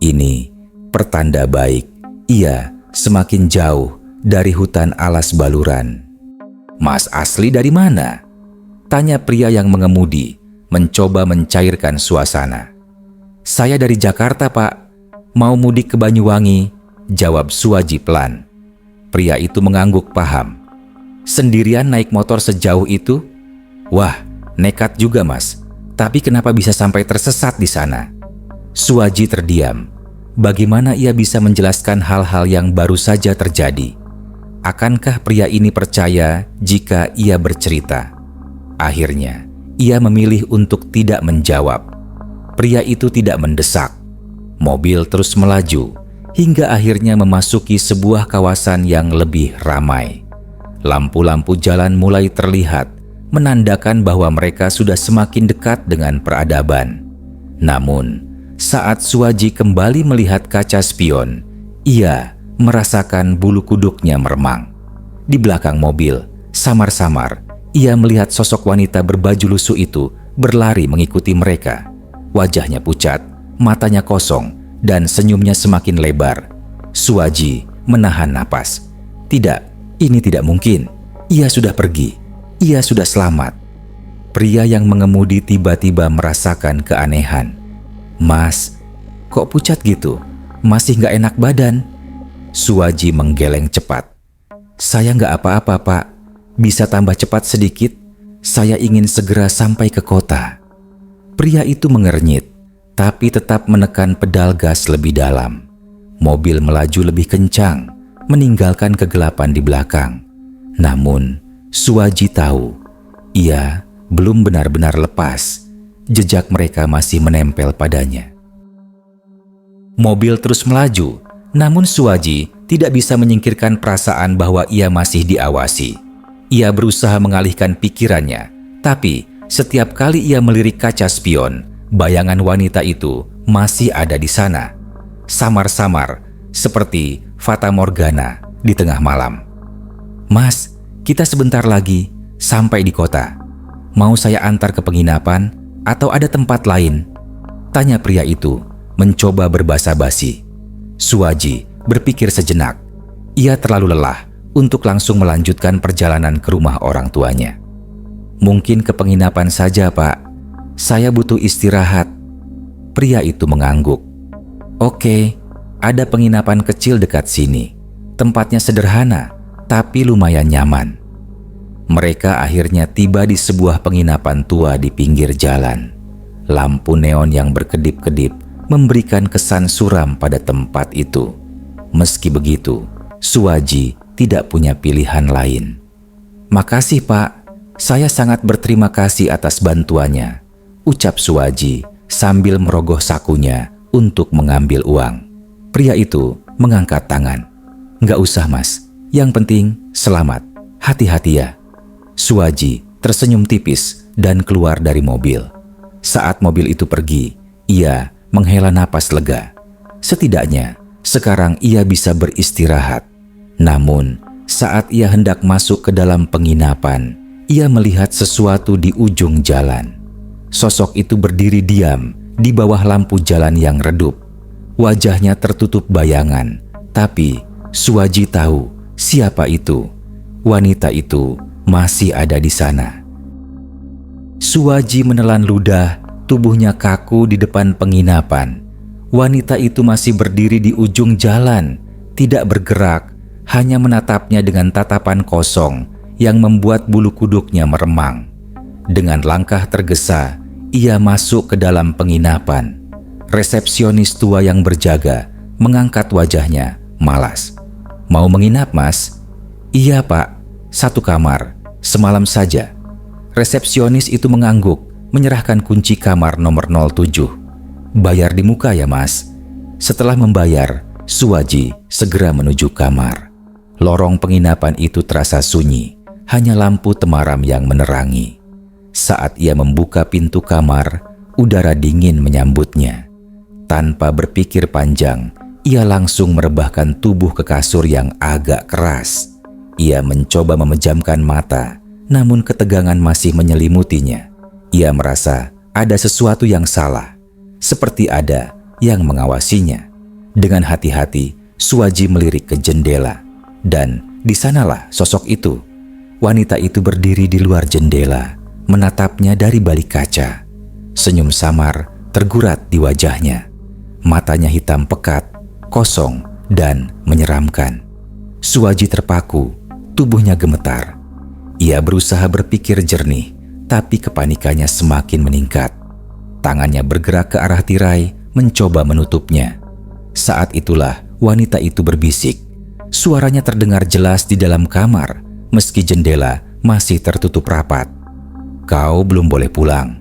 Ini pertanda baik, ia semakin jauh dari hutan alas baluran. "Mas asli dari mana?" tanya pria yang mengemudi, mencoba mencairkan suasana. "Saya dari Jakarta, Pak. Mau mudik ke Banyuwangi," jawab Suwaji pelan. Pria itu mengangguk paham. "Sendirian naik motor sejauh itu?" "Wah, nekat juga, Mas. Tapi kenapa bisa sampai tersesat di sana?" Suwaji terdiam. Bagaimana ia bisa menjelaskan hal-hal yang baru saja terjadi? Akankah pria ini percaya jika ia bercerita? Akhirnya, ia memilih untuk tidak menjawab. Pria itu tidak mendesak. Mobil terus melaju hingga akhirnya memasuki sebuah kawasan yang lebih ramai. Lampu-lampu jalan mulai terlihat, menandakan bahwa mereka sudah semakin dekat dengan peradaban. Namun, saat Suwaji kembali melihat kaca spion, ia merasakan bulu kuduknya meremang. Di belakang mobil, samar-samar, ia melihat sosok wanita berbaju lusuh itu berlari mengikuti mereka. Wajahnya pucat, matanya kosong, dan senyumnya semakin lebar. Suwaji menahan napas. Tidak, ini tidak mungkin. Ia sudah pergi. Ia sudah selamat. Pria yang mengemudi tiba-tiba merasakan keanehan. "Mas, kok pucat gitu? Masih gak enak badan?" Suwaji menggeleng cepat. "Saya gak apa-apa, Pak. Bisa tambah cepat sedikit? Saya ingin segera sampai ke kota." Pria itu mengernyit, tapi tetap menekan pedal gas lebih dalam. Mobil melaju lebih kencang, meninggalkan kegelapan di belakang. Namun, Suwaji tahu, ia belum benar-benar lepas. Jejak mereka masih menempel padanya. Mobil terus melaju, namun Suwaji tidak bisa menyingkirkan perasaan bahwa ia masih diawasi. Ia berusaha mengalihkan pikirannya, tapi setiap kali ia melirik kaca spion, bayangan wanita itu masih ada di sana. Samar-samar, seperti Fata Morgana di tengah malam. "Mas, kita sebentar lagi sampai di kota. Mau saya antar ke penginapan atau ada tempat lain?" tanya pria itu, mencoba berbasa-basi. Suwaji berpikir sejenak. Ia terlalu lelah untuk langsung melanjutkan perjalanan ke rumah orang tuanya. "Mungkin ke penginapan saja, Pak. Saya butuh istirahat." Pria itu mengangguk. "Oke, ada penginapan kecil dekat sini. Tempatnya sederhana, tapi lumayan nyaman." Mereka akhirnya tiba di sebuah penginapan tua di pinggir jalan. Lampu neon yang berkedip-kedip memberikan kesan suram pada tempat itu. Meski begitu, Suwaji tidak punya pilihan lain. "Makasih, Pak. Saya sangat berterima kasih atas bantuannya," ucap Suwaji sambil merogoh sakunya untuk mengambil uang. Pria itu mengangkat tangan. "Nggak usah, Mas. Yang penting selamat. Hati-hati ya." Suwaji tersenyum tipis dan keluar dari mobil. Saat mobil itu pergi, ia menghela napas lega. Setidaknya, sekarang ia bisa beristirahat. Namun, saat ia hendak masuk ke dalam penginapan, ia melihat sesuatu di ujung jalan. Sosok itu berdiri diam di bawah lampu jalan yang redup. Wajahnya tertutup bayangan, tapi Suwaji tahu siapa itu. Wanita itu masih ada di sana. Suwaji menelan ludah, tubuhnya kaku di depan penginapan. Wanita itu masih berdiri di ujung jalan, tidak bergerak, hanya menatapnya dengan tatapan kosong yang membuat bulu kuduknya meremang. Dengan langkah tergesa, ia masuk ke dalam penginapan. Resepsionis tua yang berjaga mengangkat wajahnya malas. "Mau menginap, Mas?" "Iya, Pak. 1 kamar. Semalam saja." Resepsionis itu mengangguk, menyerahkan kunci kamar nomor 07. "Bayar di muka ya, Mas." Setelah membayar, Suwaji segera menuju kamar. Lorong penginapan itu terasa sunyi, hanya lampu temaram yang menerangi. Saat ia membuka pintu kamar, udara dingin menyambutnya. Tanpa berpikir panjang, ia langsung merebahkan tubuh ke kasur yang agak keras. Ia mencoba memejamkan mata, namun ketegangan masih menyelimutinya. Ia merasa ada sesuatu yang salah, seperti ada yang mengawasinya. Dengan hati-hati, Suwaji melirik ke jendela, dan di sanalah sosok itu. Wanita itu berdiri di luar jendela, menatapnya dari balik kaca. Senyum samar tergurat di wajahnya. Matanya hitam pekat, kosong, dan menyeramkan. Suwaji terpaku, tubuhnya gemetar. Ia berusaha berpikir jernih, tapi kepanikannya semakin meningkat. Tangannya bergerak ke arah tirai, mencoba menutupnya. Saat itulah wanita itu berbisik. Suaranya terdengar jelas di dalam kamar, meski jendela masih tertutup rapat. "Kau belum boleh pulang."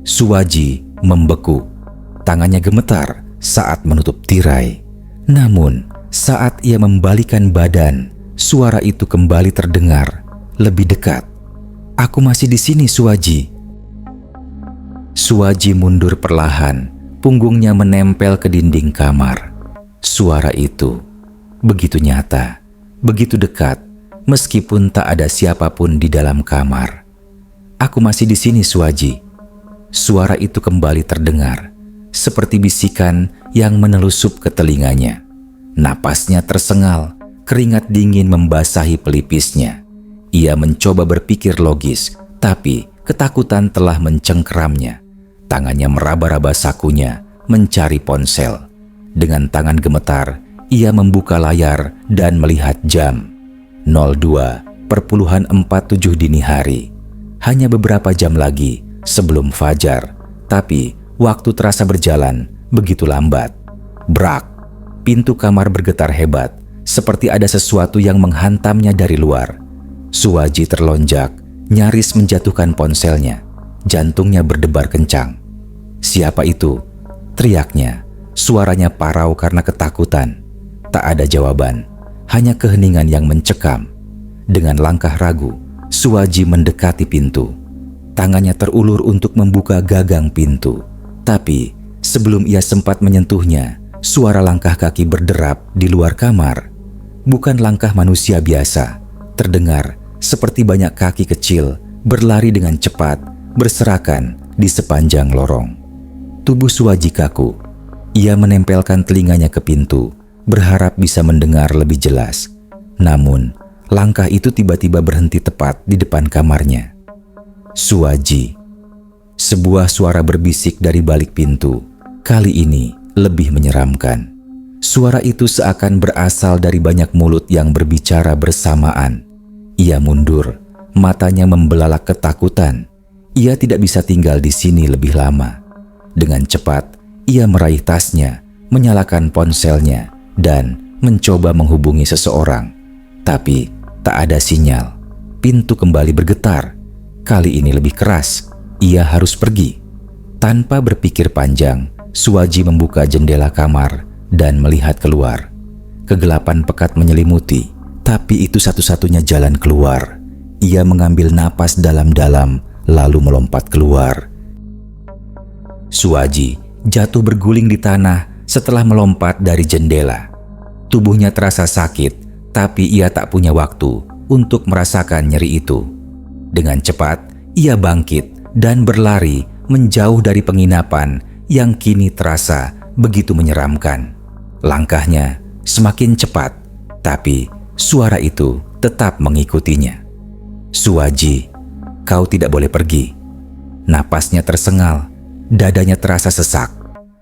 Suwaji membeku. Tangannya gemetar saat menutup tirai. Namun, saat ia membalikan badan, suara itu kembali terdengar lebih dekat. "Aku masih di sini, Suwaji." Suwaji mundur perlahan, punggungnya menempel ke dinding kamar. Suara itu begitu nyata, begitu dekat, meskipun tak ada siapapun di dalam kamar. "Aku masih di sini, Suwaji." Suara itu kembali terdengar, seperti bisikan yang menelusup ke telinganya. Napasnya tersengal, keringat dingin membasahi pelipisnya. Ia mencoba berpikir logis, tapi ketakutan telah mencengkeramnya. Tangannya meraba-raba sakunya, mencari ponsel. Dengan tangan gemetar, ia membuka layar dan melihat jam. 02:47 dini hari. Hanya beberapa jam lagi sebelum fajar, tapi waktu terasa berjalan begitu lambat. Brak! Pintu kamar bergetar hebat, seperti ada sesuatu yang menghantamnya dari luar. Suwaji terlonjak, nyaris menjatuhkan ponselnya. Jantungnya berdebar kencang. "Siapa itu?" teriaknya. Suaranya parau karena ketakutan. Tak ada jawaban, hanya keheningan yang mencekam. Dengan langkah ragu, Suwaji mendekati pintu. Tangannya terulur untuk membuka gagang pintu. Tapi sebelum ia sempat menyentuhnya, suara langkah kaki berderap di luar kamar. Bukan langkah manusia biasa, terdengar seperti banyak kaki kecil berlari dengan cepat, berserakan di sepanjang lorong. Tubuh Suwaji kaku. Ia menempelkan telinganya ke pintu, berharap bisa mendengar lebih jelas. Namun, langkah itu tiba-tiba berhenti tepat di depan kamarnya. "Suwaji." Sebuah suara berbisik dari balik pintu, kali ini lebih menyeramkan. Suara itu seakan berasal dari banyak mulut yang berbicara bersamaan. Ia mundur, matanya membelalak ketakutan. Ia tidak bisa tinggal di sini lebih lama. Dengan cepat, ia meraih tasnya, menyalakan ponselnya, dan mencoba menghubungi seseorang. Tapi tak ada sinyal. Pintu kembali bergetar. Kali ini lebih keras. Ia harus pergi. Tanpa berpikir panjang, Suwaji membuka jendela kamar dan melihat keluar. Kegelapan pekat menyelimuti, tapi itu satu-satunya jalan keluar. Ia mengambil napas dalam-dalam, lalu melompat keluar. Suwaji jatuh berguling di tanah setelah melompat dari jendela. Tubuhnya terasa sakit, tapi ia tak punya waktu untuk merasakan nyeri itu. Dengan cepat, ia bangkit dan berlari menjauh dari penginapan yang kini terasa begitu menyeramkan. Langkahnya semakin cepat, tapi suara itu tetap mengikutinya. "Suwaji, kau tidak boleh pergi." Napasnya tersengal, dadanya terasa sesak.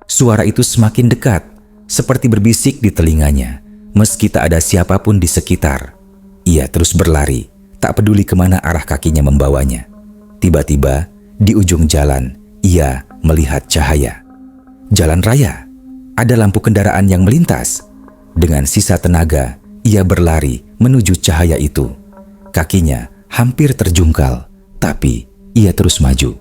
Suara itu semakin dekat, seperti berbisik di telinganya, meski tak ada siapapun di sekitar. Ia terus berlari, tak peduli kemana arah kakinya membawanya. Tiba-tiba, di ujung jalan, ia melihat cahaya. Jalan raya. Ada lampu kendaraan yang melintas. Dengan sisa tenaga, ia berlari menuju cahaya itu. Kakinya hampir terjungkal, tapi ia terus maju.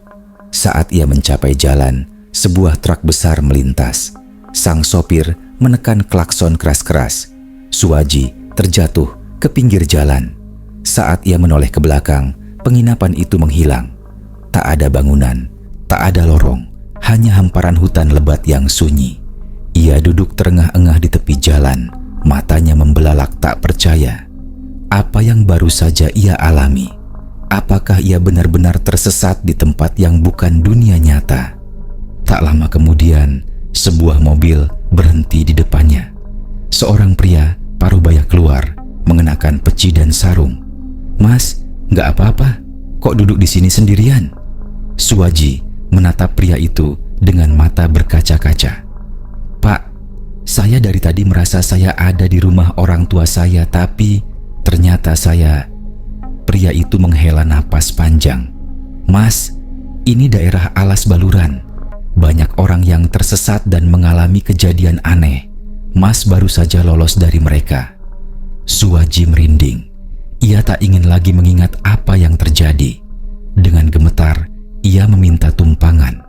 Saat ia mencapai jalan, sebuah truk besar melintas. Sang sopir menekan klakson keras-keras. Suwaji terjatuh ke pinggir jalan. Saat ia menoleh ke belakang, penginapan itu menghilang. Tak ada bangunan, tak ada lorong, hanya hamparan hutan lebat yang sunyi. Ia duduk terengah-engah di tepi jalan, matanya membelalak tak percaya. Apa yang baru saja ia alami? Apakah ia benar-benar tersesat di tempat yang bukan dunia nyata? Tak lama kemudian, sebuah mobil berhenti di depannya. Seorang pria parubaya keluar, mengenakan peci dan sarung. "Mas, nggak apa-apa? Kok duduk di sini sendirian?" Suwaji menatap pria itu dengan mata berkaca-kaca. "Pak, saya dari tadi merasa saya ada di rumah orang tua saya, tapi ternyata saya..." Pria itu menghela napas panjang. "Mas, ini daerah Alas Baluran. Banyak orang yang tersesat dan mengalami kejadian aneh. Mas baru saja lolos dari mereka." Suwaji merinding. Ia tak ingin lagi mengingat apa yang terjadi. Dengan gemetar, ia meminta tumpangan.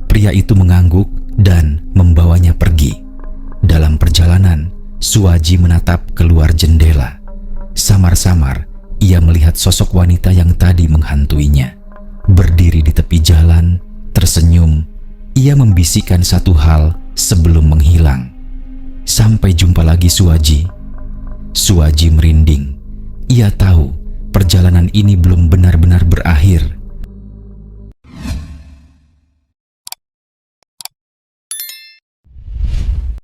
Pria itu mengangguk dan membawanya pergi. Dalam perjalanan, Suwaji menatap keluar jendela. Samar-samar, ia melihat sosok wanita yang tadi menghantuinya. Berdiri di tepi jalan, tersenyum, ia membisikkan satu hal sebelum menghilang. "Sampai jumpa lagi, Suwaji." Suwaji merinding. Ia tahu perjalanan ini belum benar-benar berakhir.